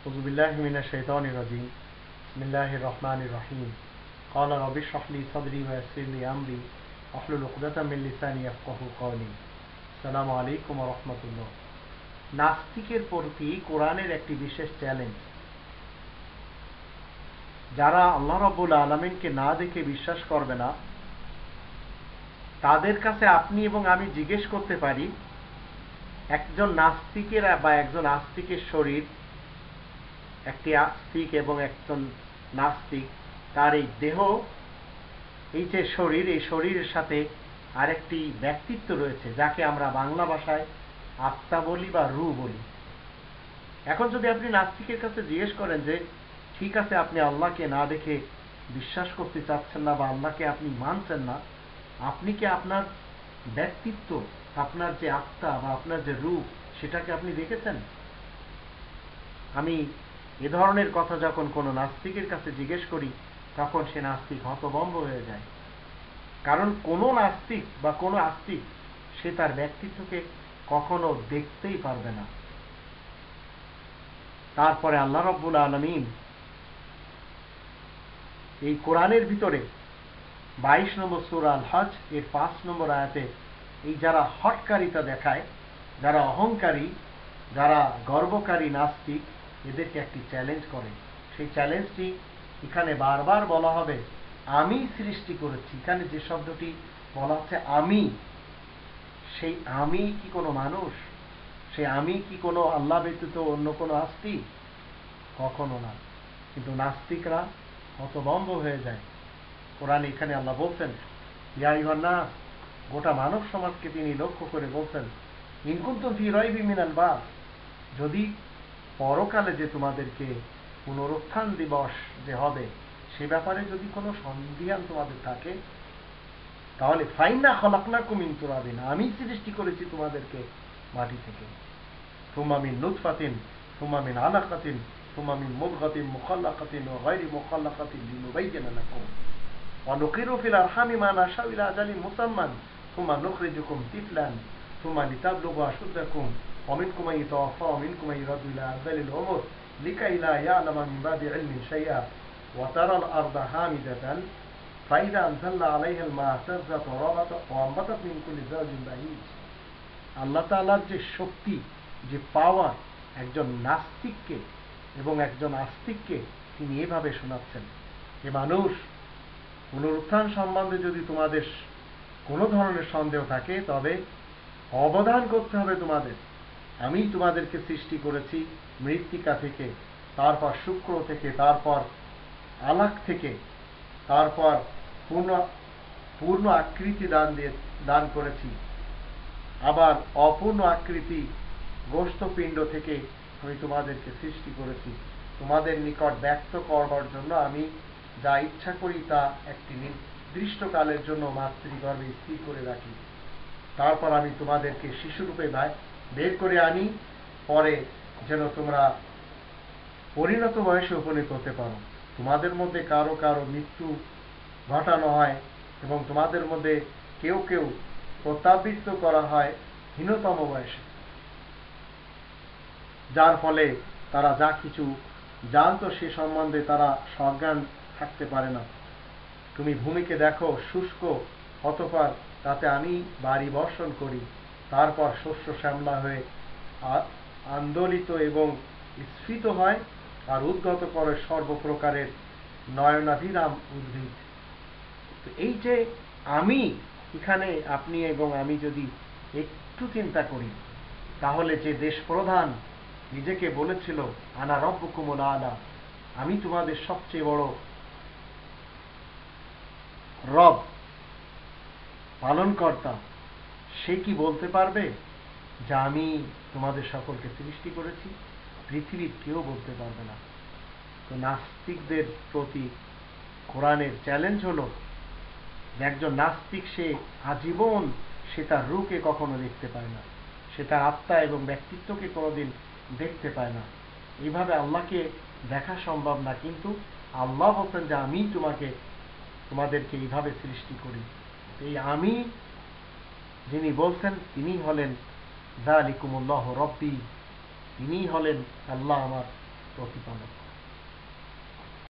أعوذ بالله من الشيطان الرجيم بسم الله الرحمن الرحيم قال رب اشرح لي صدري ويسر لي أمري واحلل عقدة من লিসানি يفقهوا قولي আসসালামু আলাইকুম ওয়া রাহমাতুল্লাহ। নাস্তিকের প্রতি কোরআনের একটি বিশেষ চ্যালেঞ্জ। যারা আল্লাহ রাব্বুল আলামিনকে না দেখে বিশ্বাস করবে না, তাদের কাছে আপনি এবং আমি জিজ্ঞেস করতে পারি, একজন নাস্তিকের বা একজন আস্তিকের শরীর, একটি আস্তিক এবং একজন নাস্তিক, তার এই দেহ, এই যে শরীর, এই শরীরের সাথে আরেকটি ব্যক্তিত্ব রয়েছে, যাকে আমরা বাংলা ভাষায় আত্মা বলি বা রূহ বলি। এখন যদি আপনি নাস্তিকের কাছে জিজ্ঞেস করেন যে ঠিক আছে, আপনি আল্লাহকে না দেখে বিশ্বাস করতে চাচ্ছেন না বা আল্লাহকে আপনি মানছেন না, আপনি কি আপনার ব্যক্তিত্ব, আপনার যে আত্মা বা আপনার যে রূপ, সেটাকে আপনি দেখেছেন? আমি এ ধরনের কথা যখন কোনো নাস্তিকের কাছে জিজ্ঞেস করি, তখন সে নাস্তিক হতভম্ব হয়ে যায়। কারণ কোনো নাস্তিক বা কোনো আস্তিক সে তার ব্যক্তিত্বকে কখনো দেখতেই পারবে না। তারপরে আল্লাহ রাব্বুল আলামিন এই কোরআনের ভিতরে 22 নম্বর সূরা আল হজ এর 5 নম্বর আয়াতে এই যারা হঠকারিতা দেখায়, যারা অহংকারী, যারা গর্বকারী নাস্তিক, এদেরকে একটি চ্যালেঞ্জ করে। সেই চ্যালেঞ্জটি এখানে বারবার বলা হবে, আমি সৃষ্টি করেছি। এখানে যে শব্দটি বলা হচ্ছে আমি, সেই আমি কি কোনো মানুষ? সেই আমি কি কোনো আল্লাহ ব্যতীত অন্য কোনো আস্তিক? কখনো না। কিন্তু নাস্তিকরা হতভম্ব হয়ে যায়। কোরআন এখানে আল্লাহ বলছেন, ইয়া আইয়ুহান নাস, গোটা মানব সমাজকে তিনি লক্ষ্য করে বলছেন, ইন কুনতুম ফি রাইবিন মিনাল বাস, যদি পরকালে যে তোমাদেরকে পুনরুত্থান দিবস যে হবে, সে ব্যাপারে যদি কোনো সন্দিহান তোমাদের থাকে, তাহলে ফাইন্না খলাকনাকুম মিন তুরাবিন, আমি সৃষ্টি করেছি তোমাদেরকে মাটি থেকে, সুম্মা মিন নুতফাতিন, সুম্মা মিন আলাকাতিন, সুম্মা মিন মুদগাতিন মুখাল্লাকাতিন ওয়া গায়রি মুখাল্লাকাতিন লিনুবাইয়িনা লাকুম ওয়া নুকিরু ফিল আরহামি মা নাশাউ ইলা আজালিন মুসাম্মান সুম্মা নুখরিজুকুম তিফলান সুম্মা লিতাবলুগু আশুদ্দাকুম ওয়া মিনকুম মান ইয়াতাওয়াফা ওয়া মিনকুম মান ইউরাদু ইলা আরযালিল উমুর লিকাই লা ইয়ালামা মিন বাদি ইলমিন শাইআ ওয়া তারাল আরদা হামিদাতান ফাইদা আনজালনা আলাইহাল মা তাহতাজজাত ওয়া রাবাত ওয়া আনবাতাত মিন কুল্লি যাওজিন বাহিজ। আল্লাহ তাআলার যে শক্তি, যে পাওয়ার, একজন নাস্তিককে এবং একজন আস্তিককে তিনি এভাবে শোনাচ্ছেন, এ মানুষ, পুনরুত্থান সম্বন্ধে যদি তোমাদের কোনো ধরনের সন্দেহ থাকে, তবে অবধান করতে হবে তোমাদের, আমি তোমাদেরকে সৃষ্টি করেছি মৃত্তিকা থেকে, তারপর শুক্র থেকে, তারপর আলাক থেকে, তারপর পূর্ণ আকৃতি দান করেছি, আবার অপূর্ণ আকৃতি গোশতপিণ্ড থেকে আমি তোমাদেরকে সৃষ্টি করেছি। তোমাদের নিকট ব্যক্ত করবার জন্য আমি যা ইচ্ছা করি তা একটি নির্দিষ্ট কালের জন্য মাতৃগর্ভে স্থির করে রাখি। তারপর আমি তোমাদেরকে শিশুরূপে বের করে আনি, পরে যেন তোমরা পরিণত বয়সে উপনীত হতে পারো। তোমাদের মধ্যে কারো কারো মৃত্যু ঘটানো হয় এবং তোমাদের মধ্যে কেউ কেউ প্রত্যাবৃত্ত করা হয় হীনতম বয়সে, যার ফলে তারা যা কিছু জানতো সে সম্বন্ধে তারা সজ্ঞান থাকতে পারে না। তুমি ভূমিকে দেখো শুষ্ক, অতঃপর তাতে আমি বাড়ি বর্ষণ করি, তারপর শস্য শ্যামলা হয়ে আন্দোলিত এবং স্ফীত হয় আর উদ্গত করে সর্বপ্রকারের নয়নাভিরাম উদ্ভিদ। তো এই যে আমি, এখানে আপনি এবং আমি যদি একটু চিন্তা করি, তাহলে যে দেশ প্রধান নিজেকে বলেছিল আনা রব্বুকুমুল আলা, আমি তোমাদের সবচেয়ে বড় রব, পালনকর্তা, সে কি বলতে পারবে যে আমি তোমাদের সকলকে সৃষ্টি করেছি? পৃথিবীর কেউ বলতে পারবে না। তো নাস্তিকদের প্রতি কোরআনের চ্যালেঞ্জ হলো যে একজন নাস্তিক সে আজীবন সে তার রূহকে কখনো দেখতে পায় না, সে তার আত্মা এবং ব্যক্তিত্বকে কোনোদিন দেখতে পায় না। এইভাবে আল্লাহকে দেখা সম্ভব না, কিন্তু আল্লাহ বলছেন যে আমি তোমাদেরকে এইভাবে সৃষ্টি করি। এই আমি যিনি বলছেন তিনি হলেন যালিকুমুল্লাহু রব্বি, তিনিই হলেন আল্লাহ আমার প্রতিপালক।